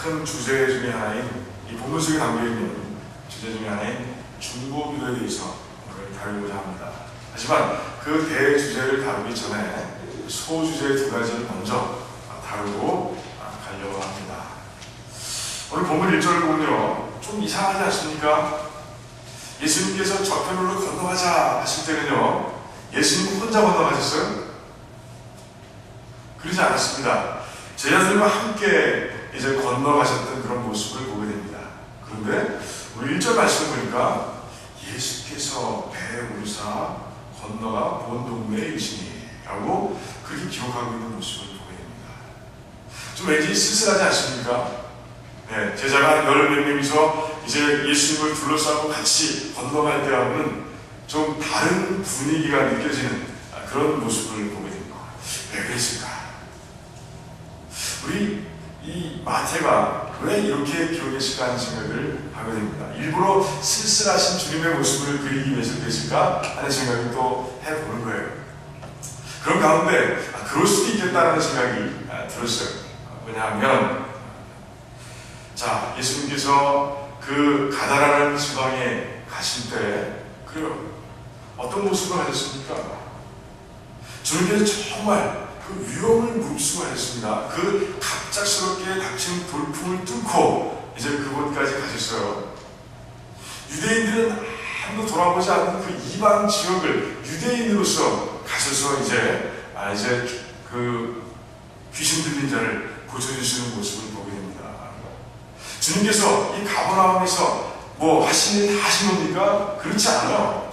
큰 주제 중에 하나인, 이 본문 속에 담겨있는 주제 중에 하나인 중보기도에 대해서 오늘 다루고자 합니다. 하지만 그 대주제를 다루기 전에 소주제 두 가지를 먼저 다루고 가려고 합니다. 오늘 본문 1절을 보면요, 좀 이상하지 않습니까? 예수님께서 저편으로 건너가자 하실 때는요, 예수님 혼자 건너가셨어요? 그러지 않았습니다. 제자들과 함께 이제 건너가셨던 그런 모습을 보게 됩니다. 그런데 우리 1절 말씀을 보니까 예수께서 배에 오르사 건너가 본 동네에 이르시니 라고 그렇게 기록하고 있는 모습을 보게 됩니다. 좀 왠지 쓸쓸하지 않습니까? 네, 제자가 한 열몇 명이서 이제 예수님을 둘러싸고 같이 건너갈 때하고는 좀 다른 분위기가 느껴지는 그런 모습을 보게 됩니다. 왜 그랬을까? 우리 이 마태가 왜 이렇게 기록했을까 하는 생각을 하게 됩니다. 일부러 쓸쓸하신 주님의 모습을 그리기 위해서 그랬을까 하는 생각을 또 해보는 거예요. 그런 가운데 그럴 수도 있겠다는 생각이 들었어요. 왜냐하면 자, 예수님께서 그 가다라는 지방에 가실 때 그래요, 어떤 모습을 하셨습니까? 주님께서 정말 그 위험을 무릅쓰고하셨습니다. 그 갑작스럽게 닥친 돌풍을 뚫고 이제 그곳까지 가셨어요. 유대인들은 한도 돌아보지 않는 그 이방 지역을 유대인으로서 가셔서 이제 그 귀신 들린 자를 고쳐주시는 모습을 보게 됩니다. 주님께서 이 가버나움에서 뭐 하신 일 다 하신 겁니까? 그렇지 않아요.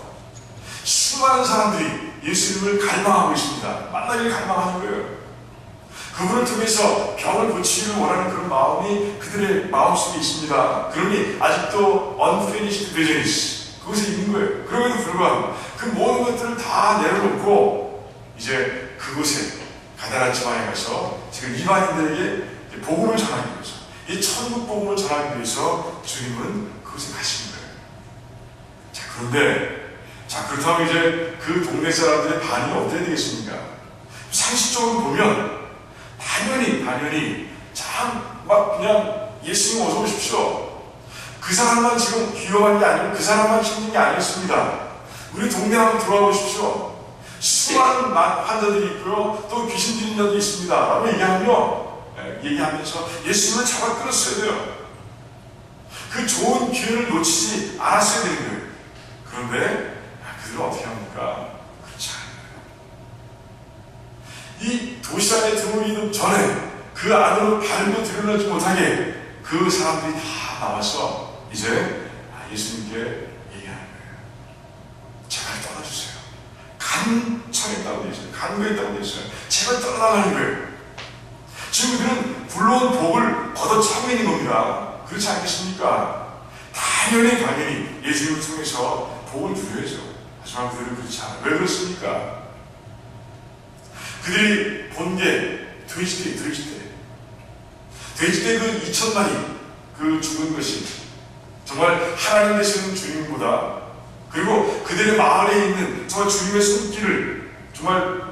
수많은 사람들이 예수님을 갈망하고 있습니다. 만나기를 갈망하는 거예요. 그분을 통해서 병을 고치기를 원하는 그런 마음이 그들의 마음속에 있습니다. 그러니 아직도 unfinished business 그곳에 있는 거예요. 그럼에도 불구하고 그 모든 것들을 다 내려놓고 이제 그곳에 가다라 지방에 가서 지금 이방인들에게 복음을 전하기 위해서, 이 천국 복음을 전하기 위해서 주님은 그곳에 가신 거예요. 자, 그런데 그렇다면 이제 그 동네 사람들의 반응이 어떻게 되겠습니까? 상식적으로 보면 당연히 막 그냥 예수님 어서 오십시오. 그 사람만 지금 위험한 게 아니고 그 사람만 힘든 게 아니었습니다. 우리 동네 한번 들어와 보십시오. 수많은 환자들이 있고요, 또 귀신 들린 자도 있습니다 라고 얘기하면서 예수님을 잡아 끌었어야 돼요. 그 좋은 기회를 놓치지 않았어야 되는 거예요. 그런데 그들은 어떻게 합니까? 그렇지 않아요. 이 도시 안에 들어오기 전에 그 안으로 발도 들여놓지 못하게 그 사람들이 다 나와서 이제 예수님께 얘기하는 거예요. 제발 떠나주세요. 간청했다고 되어 있어요. 간구했다고 되어 있어요. 제발 떠나가는 거예요. 지금 그들은 불러온 복을 걷어차고 있는 겁니다. 그렇지 않겠습니까? 당연히 예수님을 통해서 복을 누려야죠. 하지만 그들은 그렇지 않아요. 왜 그렇습니까? 그들이 본 게 돼지떼 그 2,000마리 그 죽은 것이 정말 하나님 되시는 주님보다, 그리고 그들의 마을에 있는 정말 주님의 손길을 정말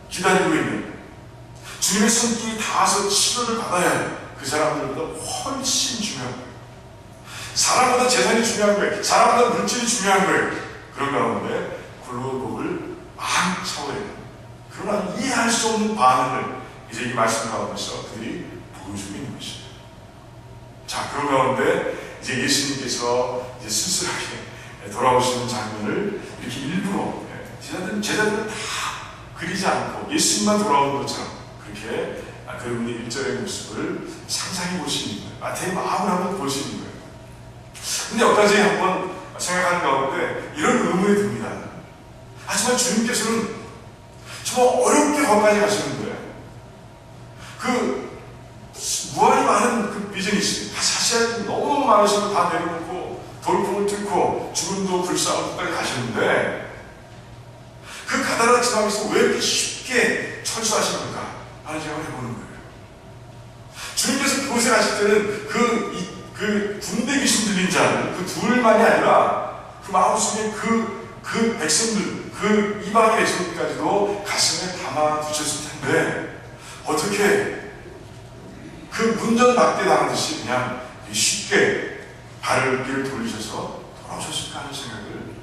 기다리고 있는, 주님의 손길이 닿아서 치료를 받아야 할 그 사람들보다 훨씬 중요한 거예요. 사람보다 재산이 중요한 거예요. 사람보다 물질이 중요한 거예요. 그런 가운데 굴러온 복을 막 차오르는, 그러나 이해할 수 없는 반응을 이제 이 말씀 가운데서 그들이 보여주고 있는 것이죠. 자, 그런 가운데 이제 예수님께서 이제 쓸쓸하게 돌아오시는 장면을 이렇게 일부러 제자들은 다 그리지 않고 예수님만 돌아오는 것처럼 그렇게 그분의 1절의 모습을 상상해 보시는 거예요. 마태의 마음을 한번 보시는 거예요. 근데 여기까지 한번 생각하는 가운데 이런 의문이 듭니다. 하지만 주님께서는 정말 어렵게 거기까지 가시는 거예요. 그 무한히 많은 그 비즈니스, 사실 너무 많으시고 다 내려놓고 돌풍을 뚫고 죽음도 불사하고 끝까지 가셨는데 그 가다라 지방에서 왜 이렇게 쉽게 철수하신 건가 하는 생각을 해보는 거예요. 주님께서 그곳에 가실 때는 그 군대 귀신 들린 자, 그 둘만이 아니라 그 마음속에 그 백성들, 그 이방의 백성들까지도 가슴에 담아 두셨을 텐데 어떻게 그 문전박대 당하듯이 그냥 쉽게 발길을 돌리셔서 돌아오셨을까 하는 생각을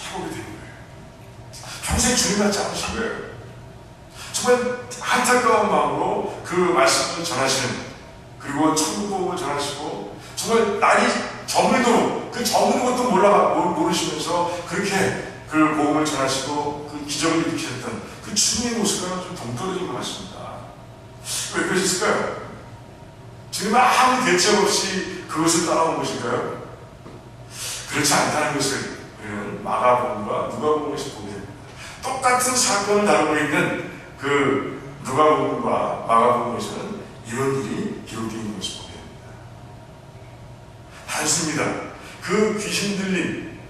해보게 되는 거예요. 평생 주님 같지 않으신 거예요. 정말 안타까운 마음으로 그 말씀을 전하시는, 그리고 천국복음을 전하시고 정말 날이 저물도록 그 저무는 것도 모르시면서 그렇게 그 복음을 전하시고 그 기적을 일으키셨던 그 주님의 모습과는 좀 동떨어진 것 같습니다. 왜 그러셨을까요? 주님은 아무 대책 없이 그것을 따라온 것인가요? 그렇지 않다는 것을 우리는 마가복음과 누가복음에서 보게 됩니다. 똑같은 사건을 다루고 있는 그 누가복음과 마가복음에서는 이런 일이 기록되어 있는 것을 보게 됩니다. 단순합니다. 그 귀신 들린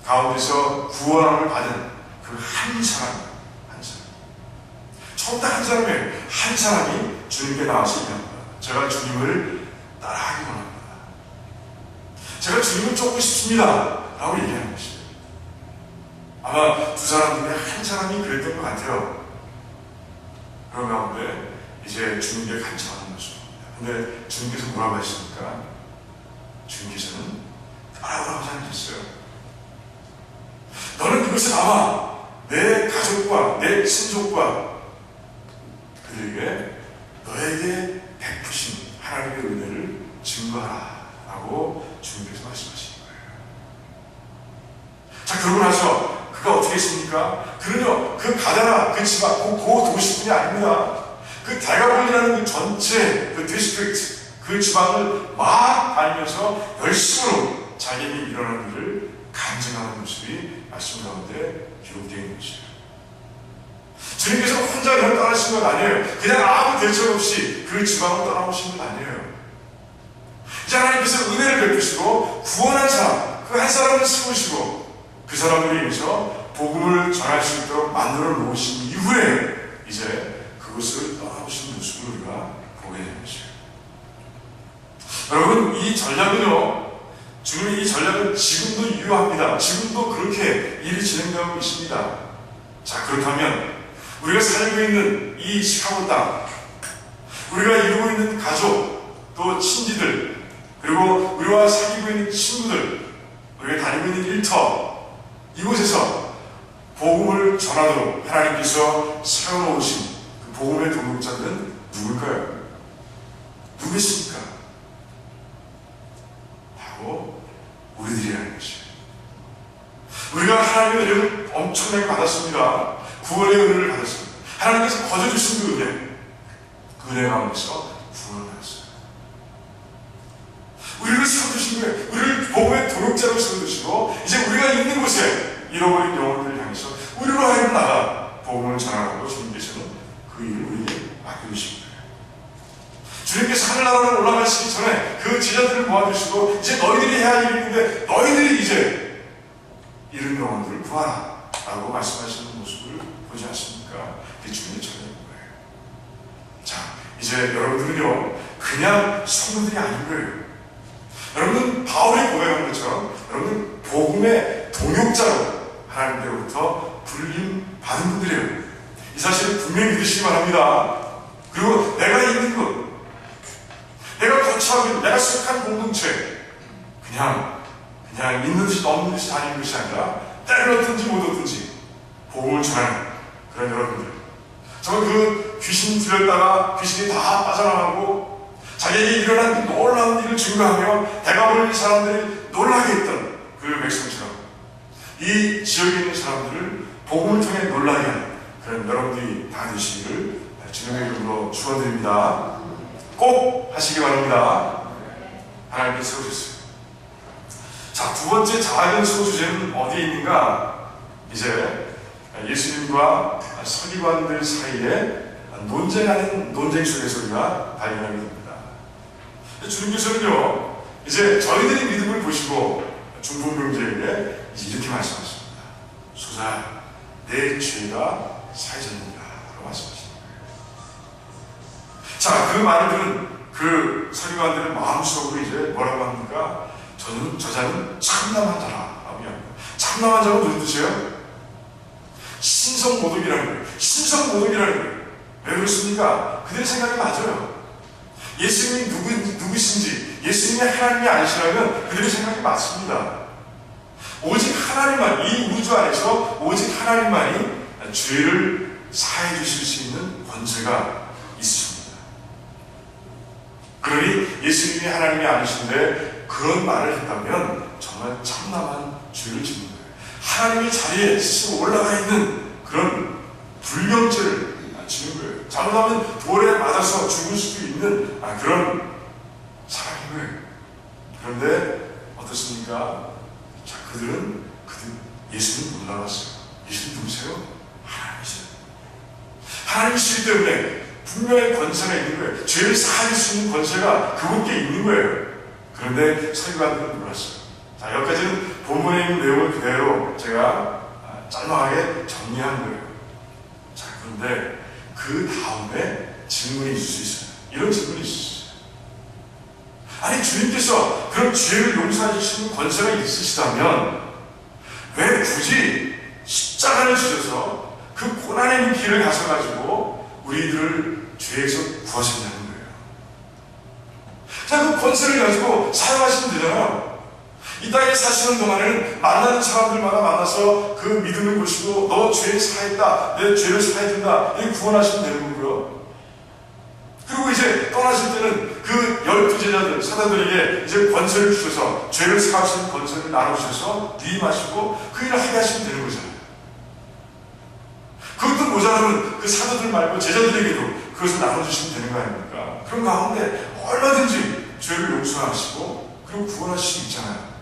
가운데서 구원함을 받은 그 한 사람, 처음부터 한 사람이에요. 한 사람이 주님께 나와서 얘기합니다. 제가 주님을 따라하기 원합니다. 제가 주님을 쫓고 싶습니다. 라고 얘기하는 것이에요. 아마 두 사람 중에 한 사람이 그랬던 것 같아요. 그런 가운데 이제 주님께 간청하는 모습입니다. 근데 주님께서 뭐라고 하십니까? 주님께서는 따라오라고 하셨어요. 너는 그것을 아마 내 가족과 내 친족과 그들에게 너에게 베푸신 하나님의 은혜를 증거하라 라고 주님께서 말씀하시는 거예요. 자, 그러고 나서 그가 어떻게 했습니까? 그는요, 그 가다나 그 지방, 그 도시뿐이 아닙니다. 그 대가볼이라는 그 전체 그 디스트릭트, 그 지방을 막 다니면서 열심으로 자기에게 일어난 일을 간증하는 모습이 말씀 가운데 기록되어 있는 것이에요. 주님께서 혼자 그냥 떠나신 건 아니에요. 그냥 아무 대책 없이 그 지방을 떠나오신 건 아니에요. 이제 하나님께서 은혜를 베푸시고 구원한 사람, 그 한 사람을 세우시고 그 사람들이 인해서 복음을 전할 수 있도록 만들어 놓으신 이후에 이제 그것을 떠나오신 모습을 우리가 보게 되는 것이에요. 여러분, 이 전략은요, 주님의 이 전략은 지금도 유효합니다. 지금도 그렇게 일이 진행되고 있습니다. 자, 그렇다면 우리가 살고 있는 이 시카고 땅, 우리가 이루고 있는 가족, 또 친지들, 그리고 우리와 사귀고 있는 친구들, 우리가 다니고 있는 일터, 이곳에서 복음을 전하도록 하나님께서 세워놓으신 그 복음의 동역자들은 누굴까요? 누구겠습니까? 바로 우리들이라는 것이에요. 우리가 하나님의 은혜를 엄청나게 받았습니다. 구원의 은혜를 받았습니다. 하나님께서 거저주신 그 은혜 가운데서 구원을 받았어요. 우리를 세워주신 거예요. 우리를 복음의 동역자로 세워주시고 이제 우리가 있는 곳에 잃어버린 영혼들을 향해서 우리로 하여금 나가 복음을 전하라고 주님께서는 그 일을 우리에게 맡겨주신 거예요. 주님께서 하늘나라로 올라가시기 전에 그 제자들을 모아주시고 이제 너희들이 해야 할 일이 있는데 너희들이 이제 잃은 영혼들을 구하라 라고 말씀하시는 모습을 보지 않습니까? 그게 주님의 전략인 거예요. 자, 이제 여러분들은요 그냥 성도들이 아닌 거예요. 여러분은 바울이 고백한 것처럼 여러분은 복음의 동역자로 하나님께로부터 불림 받은 분들이에요. 이 사실을 분명히 믿으시기 바랍니다. 그리고 내가 있는 것, 내가 거처하고 있는, 내가 속한 공동체, 그냥 있는 듯이 없는 듯이 다니는 것이 아니라 때를 얻든지 못 얻든지 복음을 전하는 그런 여러분들. 정말 그 귀신 들렸다가 귀신이 다 빠져나가고 자기에게 일어난 놀라운 일을 증거하며 대가볼린 사람들이 놀라게 했던 그 백성처럼 이 지역에 있는 사람들을 복음을 통해 놀라게 하는 그런 여러분들이 다 되시기를 주님의 이름으로 축원드립니다. 꼭 하시기 바랍니다. 하나님께 세워주셨어요. 자, 두 번째 작은 소주제는 어디에 있는가? 이제 예수님과 서기관들 사이에 논쟁하는 논쟁 속에서 우리가 발견하게 됩니다. 주님께서는요, 이제 저희들의 믿음을 보시고 중풍병자에게 이렇게 말씀하십니다. 소자, 내 죄가 사해졌느니라 라고 말씀하십니다. 자, 그 말을 들은 그 서기관들은 마음속으로 이제 뭐라고 합니까? 저자는 참남한 자라라고 이야기합니다. 참남한 자가 무슨 뜻이에요? 신성모독이라는 거예요. 신성모독이라는 거예요. 왜 그렇습니까? 그들의 생각이 맞아요. 예수님이 누구신지, 예수님이 하나님이 아니시라면 그들의 생각이 맞습니다. 오직 하나님만, 이 우주 안에서 오직 하나님만이 죄를 사해 주실 수 있는 권세가 있으십니다. 그러니 예수님이 하나님이 아니신데 그런 말을 했다면 정말 참담한 죄를 짓는 거예요. 하나님의 자리에 스스로 올라가 있는 그런 불경죄를 지는 거예요. 잘못하면 돌에 맞아서 죽을 수도 있는 그런 사람인 거예요. 그런데 어떻습니까? 자, 그들 예수님 못 나갔어요. 예수님 누구세요? 하나님이세요. 하나님이시기 때문에 분명히 권세가 있는 거예요. 죄를 사할 수 있는 권세가 그분께 있는 거예요. 그런데 서기관들은 몰랐어요. 자, 여기까지는 본문에 있는 내용을 그대로 제가 짤막하게 정리한 거예요. 자, 그런데 그 다음에 질문이 있을 수 있어요. 이런 질문이 있을 수 있어요. 아니, 주님께서 그런 죄를 용서하시는 권세가 있으시다면 왜 굳이 십자가를 지셔서 그 고난의 있는 길을 가셔가지고 우리들을 죄에서 구하셨냐는 거예요. 자, 그 권세를 가지고 사용하시면 되잖아요. 이 땅에 사시는 동안에는 만나는 사람들마다 만나서 그 믿음을 보시고 너 죄를 사했다, 내 죄를 사해준다, 이렇게 구원하시면 되는 거고요. 그리고 이제 떠나실 때는 그 12제자들, 사도들에게 이제 권세를 주셔서 죄를 사하시는 권세를 나눠주셔서 위임하시고 그 일을 하게 하시면 되는 거잖아요. 그것도 모자라면 그 사도들 말고 제자들에게도 그것을 나눠주시면 되는 거 아닙니까? 그런 가운데 얼마든지 죄를 용서하시고 그리고 구원하실 수 있잖아요.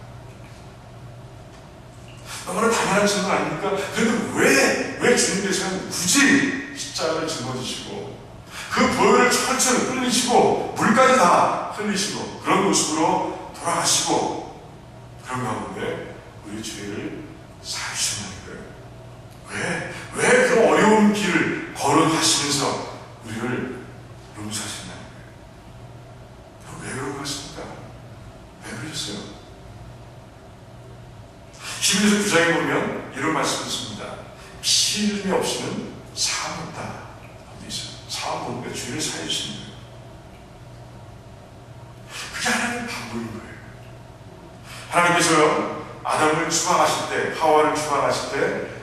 너무나 당연한 질문 아닙니까? 그런데 왜 주님께서는 굳이 십자가를 짊어지시고 그 보혈을 철저히 흘리시고 물까지 다 흘리시고 그런 모습으로 돌아가시고 그런 가운데 우리 죄를 사하시는 거예요? 왜 그런 어려운 길을 걸어가시면서 우리를 용서하시냐는 거예요? 왜 그런 것입니까? 왜 그러셨어요? 히브리서 9장에 보면 이런 말씀이 있습니다. 피 흘림이 없이는 사함이 없다. 사함 없는데 죄를 사해 주시는 거예요. 그게 하나님의 방법인 거예요. 하나님께서요, 아담을 추방하실 때, 하와를 추방하실 때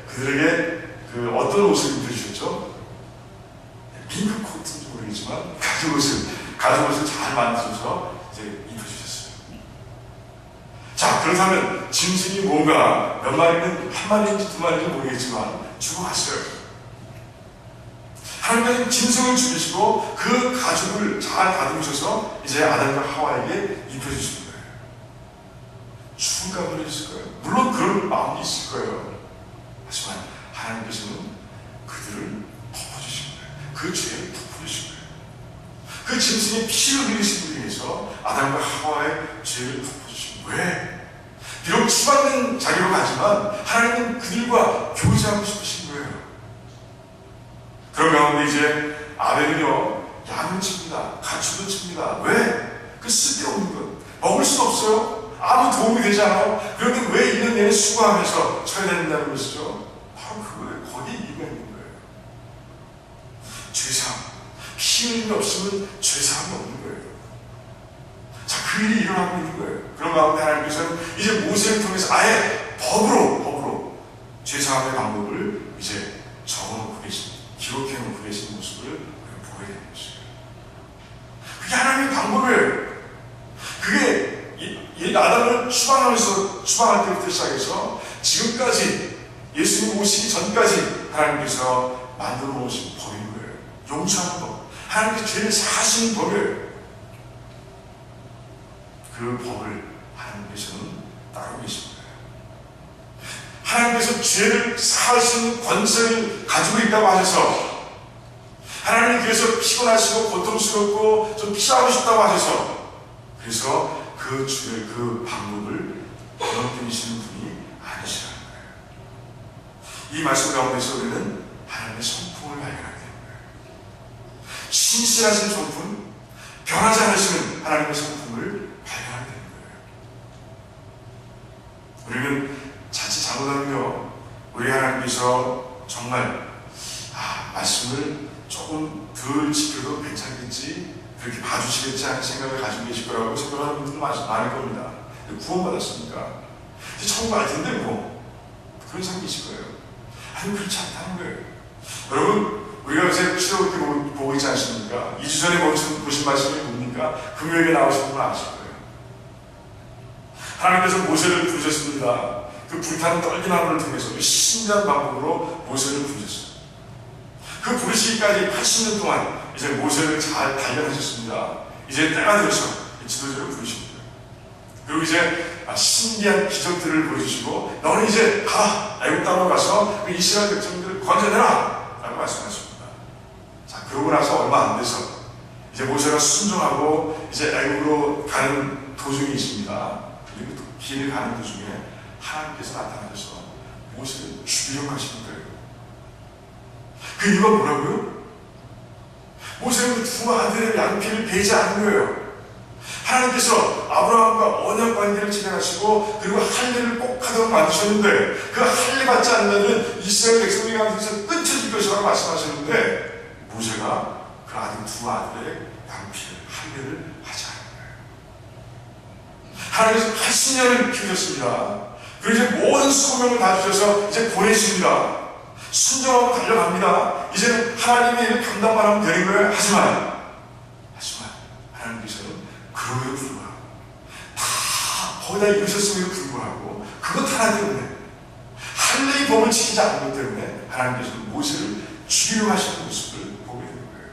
그들에게 그 어떤 옷을 입혀주셨죠? 핑크 코트인지 모르겠지만 가죽옷을 잘 만드셔서 이제 입혀주셨어요. 자, 그렇다면 짐승이 뭔가 몇 마리는 한 마리인지 두 마리인지 모르겠지만 죽어갔어요. 하나님께서는 짐승을 죽이시고 그 가죽을 잘 다듬으셔서 이제 아담과 하와에게 입혀주신 거예요. 죽을까 버리셨을 거예요. 물론 그런 마음이 있을 거예요. 하지만 하나님께서는 그들을 덮어주신 거예요. 그 죄를 덮어주신 거예요. 그 짐승의 피를 흘리신 분에 위해서 아담과 하와의 죄를 덮어주신 거예요. 왜? 비록 추방된 자리로 가지만 하나님은 그들과 교제하고 싶으신 거예요. 그런 가운데 이제 아벨은요, 양을 칩니다. 가축을 칩니다. 왜? 그 쓸데없는 것. 먹을 수 없어요. 아무 도움이 되지 않아요. 그런데 왜 1년 내내 수고하면서 쳐야 된다는 것이죠? 바로 그거예요. 거기에 이유가 있는 거예요. 죄사함. 피 흘림이 없으면 죄사함이 없는 거예요. 자, 그 일이 일어나고 있는 거예요. 그런 가운데 하나님께서는 이제 모세를 통해서 아예 법으로 죄사함의 방법을 이제 적어놓고 계십니다. 기록해놓고 계신 모습을 보게 되는 것이에요. 그게 하나님의 방법이에요. 그게 이 아담을 추방할 때부터 시작해서 지금까지 예수님 오시기 전까지 하나님께서 만들어 놓으신 법인 거예요. 용서하는 법. 하나님께서 죄를 사하시는 법이에요. 그 법을 하나님께서는 따르고 계십니다. 하나님께서 죄를 사할 수 있는 권세를 가지고 있다고 하셔서 하나님이 그래서 피곤하시고 고통스럽고 좀 피하고 싶다고 하셔서 그래서 그 죄를 그 방법을 넘기시는 분이 아니시라는 거예요. 이 말씀 가운데서 우리는 하나님의 성품을 발견하게 되는 거예요. 신실하신 성품, 변하지 않으시는 하나님의 성품을 발견하게 되는 거예요. 우리는 자칫 잘못하면요, 우리 하나님께서 정말 말씀을 조금 덜 지켜도 괜찮겠지, 그렇게 봐주시겠지 하는 생각을 가지고 계실 거라고 생각하는 분들 많을 겁니다. 구원받았습니까? 이제 천국 갈 텐데 뭐 그런 생각이 있을 거예요. 아니 그렇지 않다는 거예요. 여러분 우리가 요새 치료 그렇게 보고 있지 않습니까? 2주 전에 보신 말씀이 뭡니까? 금요일에 나오신 분 아실 거예요. 하나님께서 모세를 부르셨습니다. 그 불타는 떨기 나무를 통해서 신비한 방법으로 모세를 부르셨어요. 그 부르시기까지 80년 동안 이제 모세를 잘 단련하셨습니다. 이제 때가 되어서 지도자를 부르십니다. 그리고 이제 신기한 기적들을 보여주시고 너는 이제 가라! 애굽 땅으로 가서 그 이스라엘 백성들을 건져내라! 라고 말씀하십니다. 자, 그러고 나서 얼마 안 돼서 이제 모세가 순종하고 이제 애굽으로 가는 도중이 있습니다. 그리고 또 길을 가는 도중에 하나님께서 나타나셔서 모세를 죽이려고 하시는 거예요. 그 이유가 뭐라고요? 모세는 두 아들의 양피를 베지 않은 거예요. 하나님께서 아브라함과 언약 관계를 진행하시고 그리고 할례를 꼭 하도록 만드셨는데 그 할례 받지 않으면 이스라엘 백성들이 가운데서 끊쳐질 것이라고 말씀하셨는데 모세가 그 아들 두 아들의 양피를 할례를 하지 않은 거예요. 하나님께서 80년을 키우셨습니다. 그리고 이제 모든 소명을 다 주셔서 이제 보내십니다. 순종하고 달려갑니다. 이제는 하나님의 일을 감당만 하면 되는 거예요. 하지만 하나님께서는 그럼에도 불구하고 다 거의 다 이루셨음에도 불구하고 그것 하나 때문에 할례의 법을 지키지 않은 것 때문에 하나님께서는 모세를 죽이려고 하시는 모습을 보게 되는 거예요.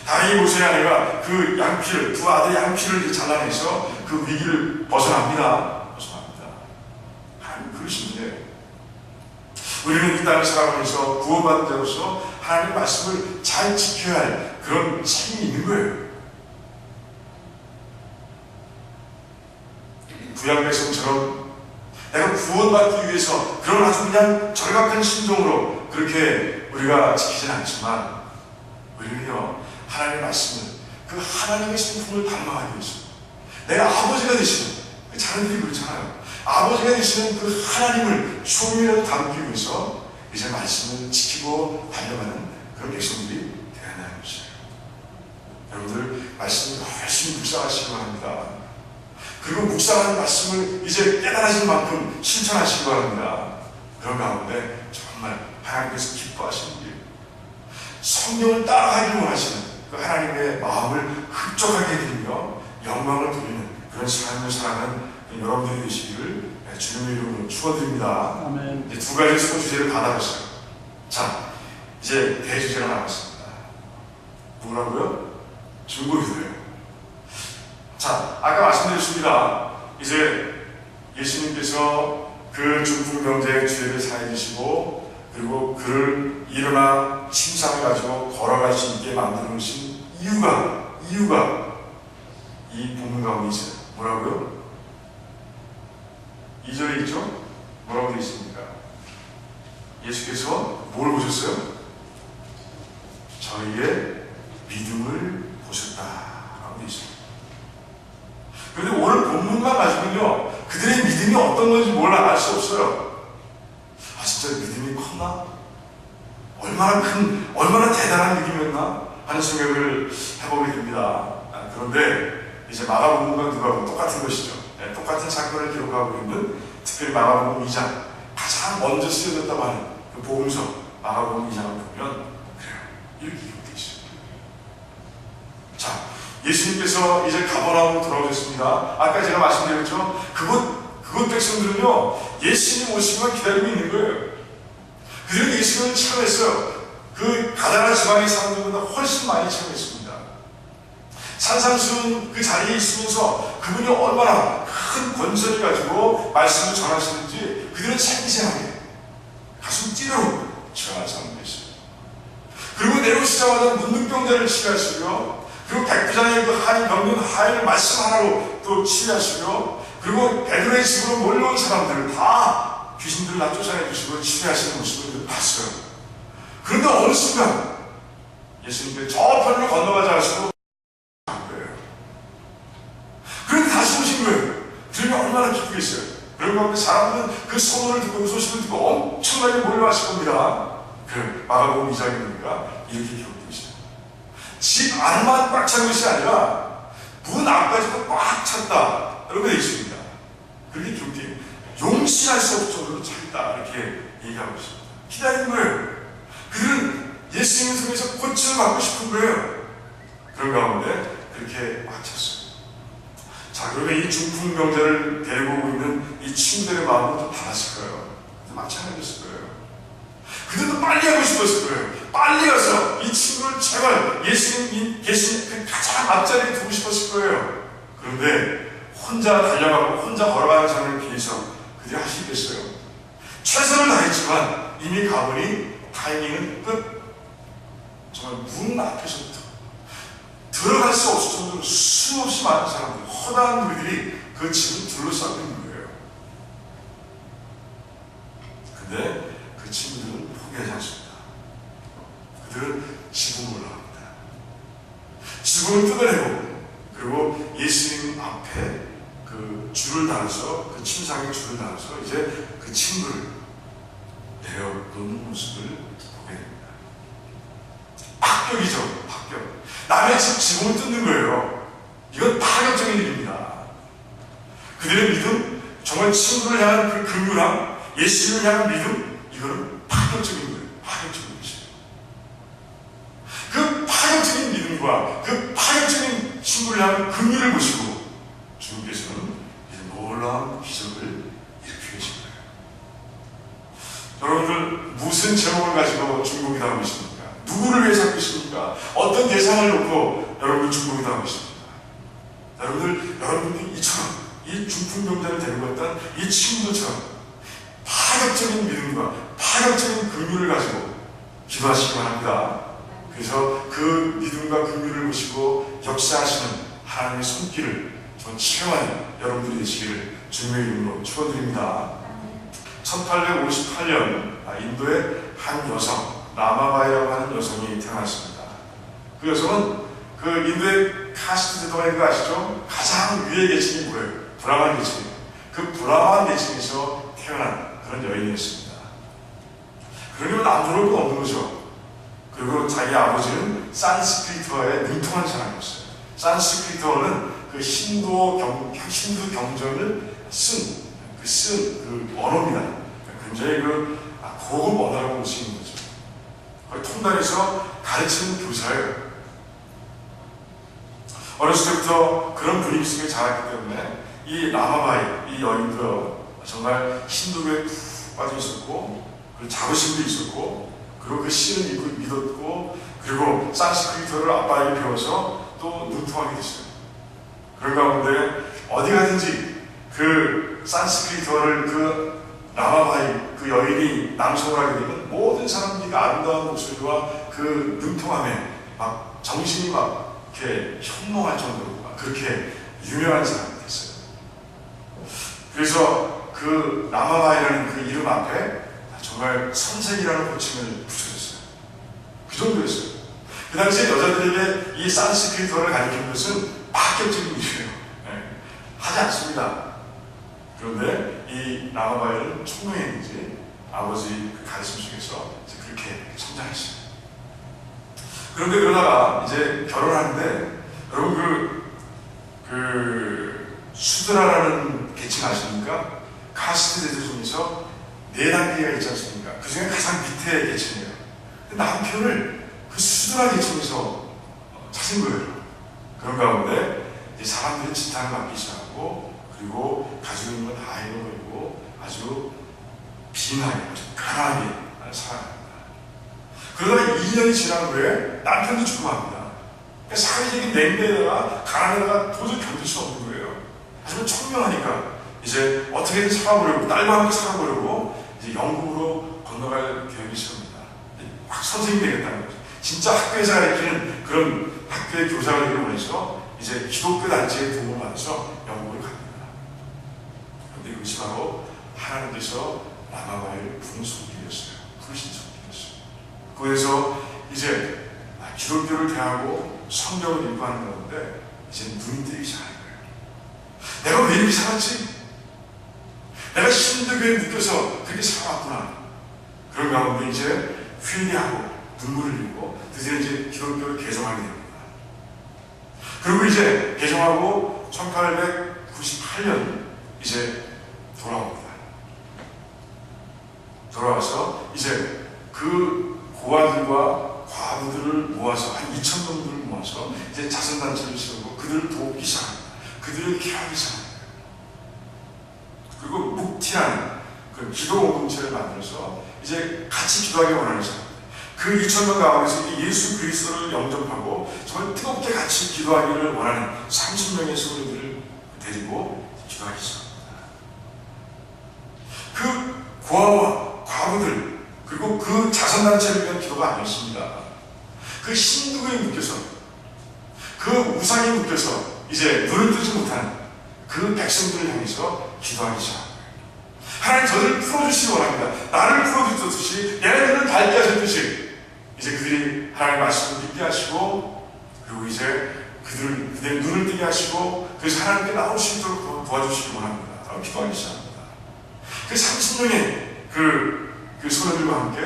다행히 모세의 아내가 그 양피를 두 아들의 양피를 잘라내서 그 위기를 벗어납니다. 하나님 그러신데 우리는 이 땅을 살아가면서 구원받은 자로서 하나님의 말씀을 잘 지켜야 할 그런 책임이 있는 거예요. 구약 백성처럼 내가 구원받기 위해서 그런 아주 그냥 절박한 심정으로 그렇게 우리가 지키지는 않지만 우리는요 하나님의 말씀을 그 하나님의 성품을 닮아가기 위해서 내가 아버지가 되시는 자녀들이 그렇잖아요. 아버지가 되시는 그 하나님을 조금이라도 담기 위해서 이제 말씀을 지키고 달려가는 그런 백성들이 되어야 한다는 것이에요. 여러분들 말씀을 열심히 묵상하시기 바랍니다. 그리고 묵상하는 말씀을 이제 깨달아진 만큼 실천하시기 바랍니다. 그런 가운데 정말 하나님께서 기뻐하시는 일, 성령을 따라가기를 원하시는 그 하나님의 마음을 흡족하게 해드리며 영광을 돌리는 그런 삶을 살아가는 여러분들이 되시기를 주님의 이름으로 축원드립니다. 아멘. 이제 두 가지 수고 주제를 받아봤어요. 자, 이제 대주제가 나왔습니다. 뭐라고요? 중보기도예요. 자, 아까 말씀드렸습니다. 이제 예수님께서 그 중풍병자의 죄를 사해 주시고 그리고 그를 일어나 침상을 가지고 걸어갈 수 있게 만들어 놓으신 이유가 이 본문 가운데 있어요. 뭐라고요? 2절에 있죠? 뭐라고 되어 있습니까? 예수께서 뭘 보셨어요? 저희의 믿음을 보셨다라고 되어 있습니다. 그런데 오늘 본문만 가지고는요 그들의 믿음이 어떤 건지 몰라 알 수 없어요. 아 진짜 믿음이 컸나? 얼마나 대단한 믿음이었나? 하는 생각을 해보게 됩니다. 그런데 이제 마가복음과 누가복음 똑같은 것이죠. 똑같은 사건을 기록하고 있는 특별히 마가복음 2장 가장 먼저 쓰여졌다고 하는 그 복음서 마가복음 2장을 보면 그래요. 이렇게 기록되어 있어요. 자, 예수님께서 이제 가버나움으로 돌아오셨습니다. 아까 제가 말씀드렸죠. 그곳 백성들은요 예수님 오시기만 기다리고 있는 거예요. 그들은 예수님을 체험했어요. 그 가나안 지방의 사람들보다 훨씬 많이 체험했습니다. 산상수훈 그 자리에 있으면서 그분이 얼마나 큰 권세를 가지고 말씀을 전하시는지 그들은 생생하게 가슴 찌르고 전하는 사람들이 있어요. 그리고 내려오시자마자 문둥병자를 치유하시고요. 그리고 백부장의 그 한이 병든 하인을 말씀 하나로 또 치유하시고요. 그리고 베드로의 집으로 몰려온 사람들을 다 귀신들을 다 쫓아내 주시고 치유하시는 모습을 봤어요. 그런데 어느 순간 예수님께서 저 편으로 건너가자 하시고 그런데 다시 오신 거예요. 들으면 얼마나 기쁘겠어요. 그런 가운데 사람들은 그 소문을 듣고 그 소식을 듣고 엄청나게 몰려왔을 겁니다. 그 마가복음 2장에 보니까 이렇게 기록되어 있어요. 집 안만 꽉 찬 것이 아니라 문 앞까지도 꽉 찼다. 이렇게 되어 있습니다. 그렇게 기록되어 용신할 수 없을 정도로 찼다. 이렇게 얘기하고 있습니다. 기다린 거예요. 그들은 예수님을 통해서 고침을 받고 싶은 거예요. 그런 가운데 그렇게 꽉 찼어요. 자, 그러면 이 중풍 병자를 데리고 오고 있는 이 친구들의 마음은 좀 달랐을 거예요. 마찬가지였을 거예요. 그들도 빨리 하고 싶었을 거예요. 빨리 가서 이 친구를 제발 예수님 계신 그 가장 앞자리에 두고 싶었을 거예요. 그런데 혼자 달려가고 혼자 걸어가는 사람을 비해서 그들이 할 수 있겠어요? 최선을 다했지만 이미 가보니 타이밍은 끝. 정말 문 앞에서부터 들어갈 수 없을 정도로 수없이 많은 사람들, 허다한 우리들이 그 집을 둘러싸고 있는 거예요. 근데 그 친구들은 포기하지 않습니다. 그들은 지붕을 올라갑니다. 지붕을 뜯어내고 그리고 예수님 앞에 그 줄을 달아서 그 침상에 줄을 달아서 이제 그 친구를 내려놓는 모습을 보게 됩니다. 파격이죠. 파격. 남의 집 지붕을 뜯는 거예요. 이건 파격적인 일입니다. 그들의 믿음, 정말 친구를 향한 그 긍휼함, 예수님을 향한 믿음, 이거는 파격적인 거예요. 파격적인 것이에요. 그 파격적인 믿음과 그 파격적인 친구를 향한 긍휼을 보시고 주님께서는 이제 놀라운 기적을 일으키고 계신 거예요. 여러분들 무슨 제목을 가지고 중보기 당하고 있습니까? 누구를 위해 잡고 있습니까? 어떤 대상을 놓고 여러분들 중보기 당하고 있습니까? 여러분들이 이처럼 이 중풍병자를 데리고 왔던 이 친구들처럼 파격적인 믿음과 파격적인 긍휼을 가지고 기도하시기 바랍니다. 그래서 그 믿음과 긍휼을 보시고 역사하시는 하나님의 손길을 좀 체험하는 여러분들이 되시기를 주님의 이름으로 축원드립니다. 1858년 인도의 한 여성, 라마바이라고 하는 여성이 태어났습니다. 그 여성은 그 인도의 카스트 제도가 아시죠? 가장 위의 계층이 뭐예요? 브라만 계층이에요. 그 브라만 계층에서 태어난 그런 여인이었습니다. 그러면 남조를 건 없는 거죠. 그리고 자기 아버지는 산스크리트어에 능통한 사람이었어요. 산스크리트어는 그 힌두 경전을 쓴 그 언어입니다. 굉장히 그 고급 언어라고 볼 수 있는 거죠. 통달에서 가르치는 교사예요. 어렸을 때부터 그런 분위기 속에 자랐기 때문에 이 라마바이, 이 여인도 정말 힌두교에 푹 빠져 있었고, 그리고 자부심도 있었고, 그리고 그 신을 믿었고, 그리고 산스크리트어를 아빠에게 배워서 또 능통하게 됐어요. 그런 가운데 어디 가든지 그 산스크리트어를 그 라마바이, 그 여인이 낭송을 하게 되면 모든 사람들이 그 아름다운 목소리와 그 능통함에 막 정신이 막 이렇게 현몽할 정도로 막 그렇게 유명한 사람이 됐어요. 그래서 그 라마바이라는 그 이름 앞에 정말 선생이라는 호칭을 붙여줬어요. 그 정도였어요. 그 당시에 여자들에게 이 산스크리트어를 가르치는 것은 파격적인 일이에요. 네. 하지 않습니다. 그런데 이 라마바이는 총명했는지 아버지 그 가르침 속에서 이제 그렇게 성장했어요. 그런데 그러다가 이제 결혼하는데 여러분 그 수드라라는 계층 아십니까? 카스트 제도 중에서 4단계가 있지 않습니까? 그 중에 가장 밑에 계층이에요. 남편을 그 수드라 계층에서 찾은 거예요. 그런 가운데 이제 사람들이 지탄을 받기 시작하고, 그리고 가지고 있는 건 다 잃어버리고 아주 빈하게, 아주 가난하게 살아갑니다. 그러다가 2년이 지난 후에 남편도 죽어갑니다. 그러니까 사회적인 냉대에다가 가난에다가 도저히 견딜 수 없는 거예요. 하지만 청명하니까 이제 어떻게든 살아보려고, 딸과 함께 살아보려고 이제 영국으로 건너갈 계획이 있습니다. 확 선생님이 되겠다는 거죠. 진짜 학교에서 가르치는 그런 학교의 교사가 되기 원해서 이제 기독교 단체의 도움을 받아서 영국으로 갑니다. 그런데 이것이 바로 하나님께서 라마바이를 부른 손길이었어요. 부르신 손길이었어요. 그래서 이제 기독교를 대하고 성경을 읽고 하는 가운데 이제 눈이 뜨기 시작하는 거예요. 내가 왜 이렇게 살았지? 내가 신도교에 묶여서 그렇게 살아왔구나. 그런 가운데 이제 회개하고 눈물을 흘리고 드디어 이제 기독교를 개종하게 됩니다. 그리고 이제 개종하고 1898년 이제 돌아옵니다. 돌아와서 이제 그 고아들과 과부들을 모아서 한 2,000명들을 모아서 이제 자선단체를 세우고 그들을 돕기 시작합니다. 그들을 케어하기 시작합니다. 그리고 묵티라는 그 기도 공동체를 만들어서 이제 같이 기도하기 원하는 사람, 그 2,000명 가운데서 예수 그리스도를 영접하고 정말 뜨겁게 같이 기도하기를 원하는 30명의 성도들을 데리고 기도하기 시작합니다. 그 고아와 과부들, 그리고 그 자선단체를 위한 기도가 아니었습니다. 그 신두에 묶여서, 그 우상에 묶여서 이제 눈을 뜨지 못하는 그 백성들을 향해서 기도하기 시작합니다. 하나님 저들을 풀어주시기 원합니다. 나를 풀어주듯이 얘네들을 밝게 하셨듯이 이제 그들이 하나님의 말씀을 믿게 하시고, 그리고 이제 그들의 눈을 뜨게 하시고, 그래서 하나님께 나올 수 있도록 도와주시기 원합니다. 라고 기도하기 시작합니다. 그 30명의 그 소녀들과 함께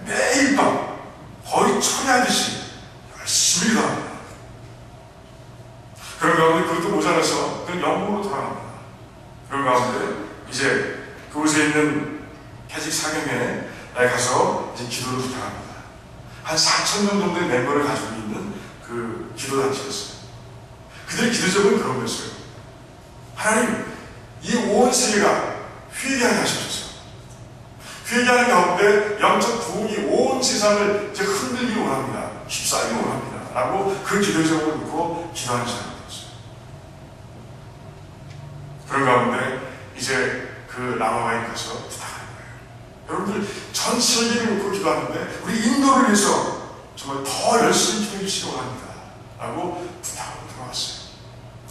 매일 밤 거의 철야하듯이 열심히 기도합니다. 그런 가운데 그것도 모자라서 그런 영국으로 돌아갑니다. 그런 가운데 이제 그곳에 있는 캐직 사경에 가서 이제 기도를 부탁합니다. 한 4,000명 정도의 멤버를 가지고 있는 그 기도단체였어요. 그들의 기도 제목은 그런 거였어요. 하나님, 이 온 세계가 회개하게 하셔서 회개하는 가운데 영적 부흥이 온 세상을 이제 흔들기 원합니다. 휩싸이기 원합니다. 라고 그 기도 제목을 놓고 기도하는 사람이었어요. 그런 가운데 이제 그 라마와에 가서 부탁하는 거예요. 여러분들 전 세계를 놓고 기도하는데 우리 인도를 위해서 정말 더 열심히 기도해 주시기 원합니다. 라고 부탁하고 돌아왔어요.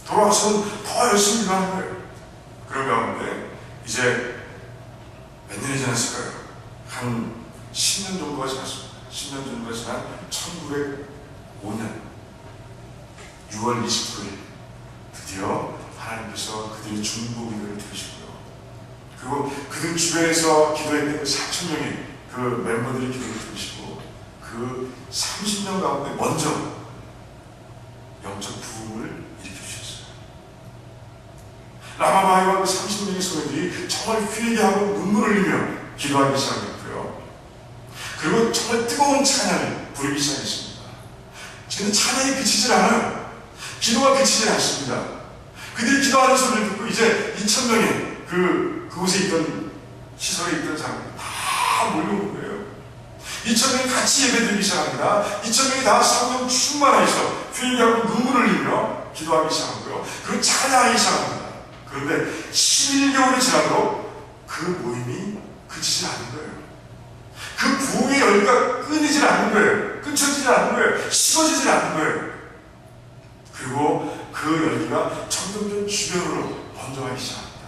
돌아와서는 더 열심히 기도하는 거예요. 그런 가운데 이제 몇 년이 지났을까요? 한 10년 정도가 지났습니다. 10년 정도가 지난 1905년 6월 29일 드디어 하나님께서 그들의 중보 기도를 들으시고요. 그리고 그들 주변에서 기도했던 그 4,000명의 그 멤버들의 기도를 들으시고 그 30년 가운데 먼저 영적 부흥을 일으켜주셨어요. 라마바이와 그 30명의 소녀들이 정말 회개하고 눈물을 흘리며 기도하기 시작했고요. 그리고 정말 뜨거운 찬양을 부르기 시작했습니다. 근데 찬양이 그치질 않아요. 기도가 그치질 않습니다. 그들이 기도하는 소리를 듣고 이제 2,000명의 그곳에 있던 시설에 있던 사람들이 다 몰려온 거예요. 2,000명이 같이 예배드리기 시작합니다. 2,000명이 다 성령 충만해서 회개하고 눈물을 흘리며 기도하기 시작하고요. 그리고 찬양하기 시작합니다. 그런데 11개월이 지나도록 그 모임이 그치질 않는 거예요. 그 부흥의 열기가 끊이질 않는 거예요. 끊쳐지질 않는 거예요. 식어지질 않는 거예요. 그리고 그 열기가 점점 주변으로 번져가기 시작합니다.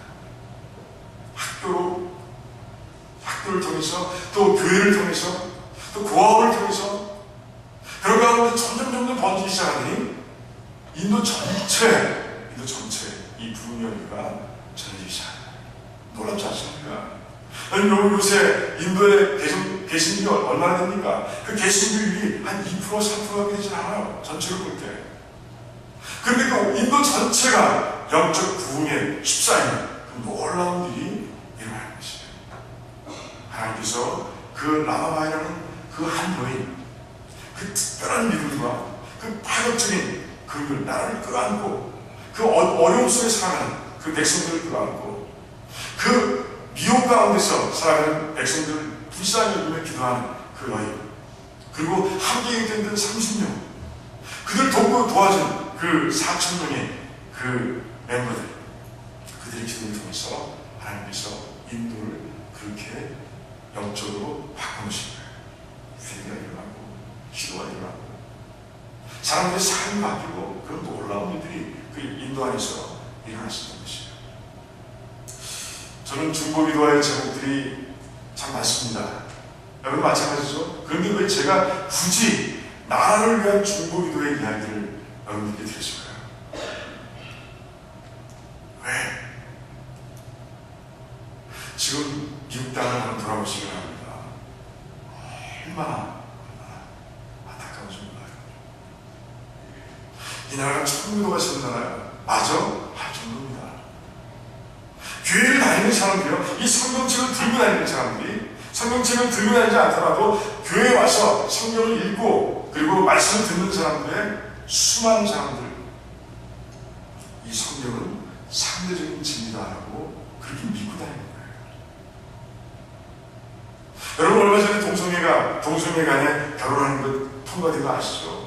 학교를 통해서, 또 교회를 통해서, 또 고아원을 통해서, 그런 가운데 점점 번지기 시작하니 인도 전체 이 부흥 열기가 전해지기 시작합니다. 놀랍지 않습니까? 요새 인도에 계신 지 얼마나 됩니까? 그 계신들이 한 2%, 3%가 되지 않아요. 전체를 볼 때. 그런데 그 인도 전체가 영적 부흥에 휩싸이는 그 놀라운 일이 일어나는 것이에요. 하나님께서 그 라마바이라는 그 한 여인, 그 특별한 믿음과 그 파격적인 그 나라를 끌어안고 그 어려움 속에 살아가는 그 백성들을 끌어안고 그 미혹 가운데서 살아가는 백성들을 불쌍히 여기며 기도하는 그 여인, 그리고 함께 있던 30명, 그들 돕고 도와준 그 4,000명의 그 멤버들, 그들의 기도를 통해서 하나님께서 인도를 그렇게 영적으로 바꿔놓으신 거예요. 회개가 일어나고 기도가 일어나고 사람들의 삶이 바뀌고 그런 놀라운 일들이 그 인도 안에서 일어났었던 것이에요. 저는 중보기도의 제목들이 참 많습니다. 여러분 마찬가지죠? 그런데 왜 제가 굳이 나라를 위한 중보기도의 이야기를 여러분께 드렸을까요? 왜? 지금 미국 땅을 한번 돌아보시기 바랍니다. 얼마나 안타까운지 몰라요. 이 나라가 천국으로 가시는 나라야. 맞아? 할 정도입니다. 교회를 다니는 사람들이요, 이 성경책을 들고 다니는 사람들이, 성경책을 들고 다니지 않더라도 교회에 와서 성경을 읽고 그리고 말씀을 듣는 사람들의 수많은 사람들, 이 성경은 상대적인 진리다라고 그렇게 믿고 다니는 거예요. 여러분, 얼마 전에 동성애 간에 결혼하는 것 통과된 거 아시죠?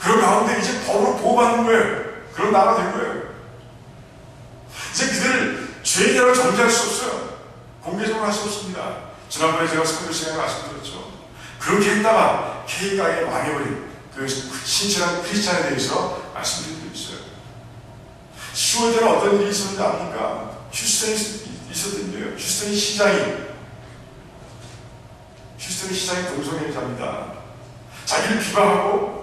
그런 가운데 이제 법으로 보호받는 거예요. 그런 나라가 된 거예요. 이제 그들 죄인이라고 정죄할 수 없어요. 공개적으로 할 수 없습니다. 지난번에 제가 선교 시간에 말씀드렸죠. 그렇게 했다가 K가에 망해버린 그 신실한 크리스찬에 대해서 말씀드리고 있어요. 10월 전에 어떤 일이 있었는지 압니까? 휴스턴에 있었던 일이에요. 휴스턴 시장이 동성애자입니다. 자기를 비방하고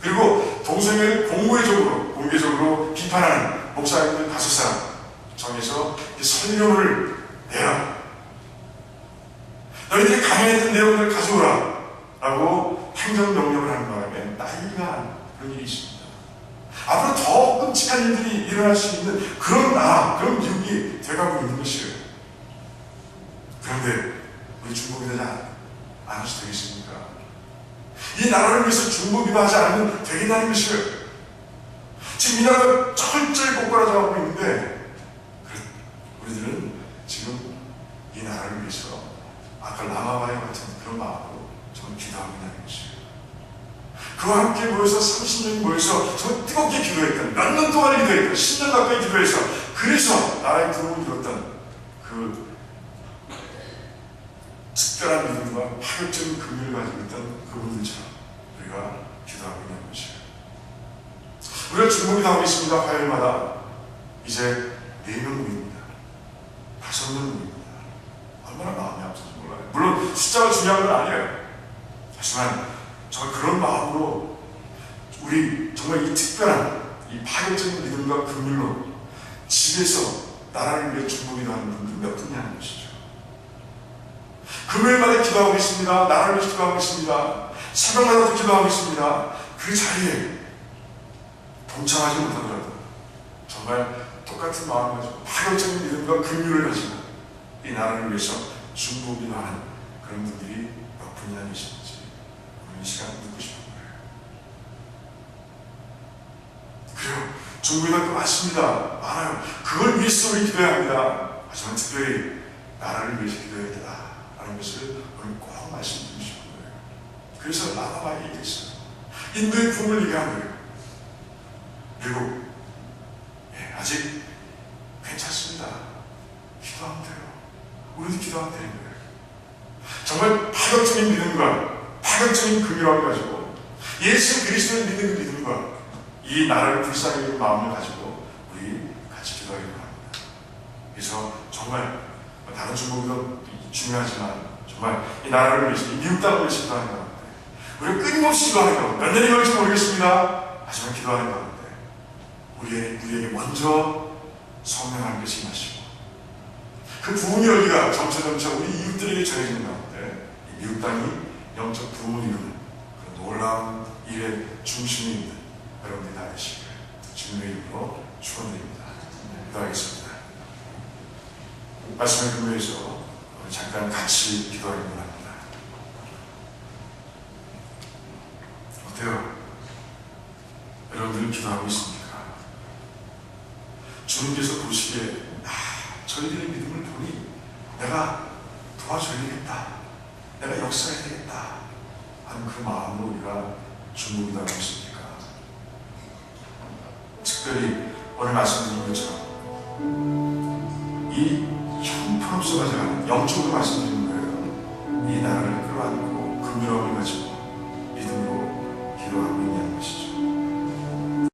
그리고 동성애를 공개적으로 비판하는 목사님들 5사람 정해서 설교를 내라. 너희들이 강요했던 내용을 가져오라. 라고 행정명령을 하는 바람에 난리가 그런 일이 있습니다. 앞으로 더 끔찍한 일들이 일어날 수 있는 그런 그런 미국이 돼가고 있는 것이에요. 그런데 우리 중복이 되지 않아서 되겠습니까? 이 나라를 위해서 중복이하지 않으면 되겠다는 것이에요. 지금 이 나라가 철저히 꼬꾸라져가고 있는데 우리들은 지금 이 나라를 위해서 아까 라마바야 같은 그런 마음으로 정말 기도하고 있는 것이에요. 그와 함께 모여서 30년이 모여서 정말 뜨겁게 기도했던, 몇 년 동안 기도했던, 10년 가까이 기도해서 그래서 나라의 구원을 이뤘던 그 특별한 믿음과 파격적인 긍휼을 가지고 있던 그분들처럼 우리가 기도하고 있는 것이에요. 우리가 중복이 나오고 있습니다. 화요일마다 이제 4명 모입니다. 5명 모입니다. 얼마나 마음이 아픈지 몰라요. 물론 숫자가 중요한 건 아니에요. 하지만 정말 그런 마음으로 우리 정말 이 특별한 이 파격적인 믿음과 긍휼로 집에서 나라를 위해 중복이도 하는 분들 몇 분이 하는 것이죠. 금요일마다 기도하고 있습니다. 나라를 위해서 기도하고 있습니다. 새벽마다도 기도하고 있습니다. 그 자리에 동참하지 못하더라도 정말 똑같은 마음을 가지고 파격적인 믿음과 긍휼을 가지고 이 나라를 위해서 중보기도 하는 그런 분들이 몇 분이나 계시는지 오늘 이 시간 묻고 싶은 거예요. 그래요. 중보기도 많습니다. 많아요. 그걸 위해서 우리 기도해야 합니다. 하지만 특별히 나라를 위해서 기도해야 되다 라는 것을 오늘 꼭 말씀드리고 싶은 거예요. 그래서 라마바에 얘기했어요. 인도의 부흥을 얘기한 거예요. 그리고 아직 괜찮습니다. 기도하면 돼요. 우리도 기도하면 되는 거예요. 정말 파격적인 믿음과 파격적인 긍휼함을 가지고 예수 그리스도를 믿는 그 믿음과 이 나라를 불쌍히 여기는 마음을 가지고 우리 같이 기도하기를 바랍니다. 그래서 정말 다른 중복도 중요하지만 정말 이 나라를 위해서, 이 미국 땅을 위해서 기도하는 가운데 우리가 끊임없이 기도하는 가운데 몇 년이 걸릴지 모르겠습니다. 하지만 기도하는 가운데 우리에게 먼저 성령 하나님께서 임하시고 그 부흥의 열기가 점차 우리 이웃들에게 전해지는 가운데 이 미국 땅이 영적 부흥을 이루는 그런 놀라운 일의 중심이 있는 여러분들이 다 되시기를 주님의 이름으로 축원드립니다. 기도하겠습니다. 말씀을 근거해서 잠깐 같이 기도하기를 바랍니다. 어때요? 여러분들은 기도하고 있습니까? 주님께서 보시기에 저희들의 믿음을 보니 내가 도와줘야 되겠다, 내가 역사해야 되겠다 하는 그 마음으로 우리가 중보기도하고 있습니까? 특별히 오늘 말씀드린 것처럼 이 형편없어 가져가는 영적으로 말씀드리는 거예요. 이 나라를 끌어안고 긍휼함을 가지고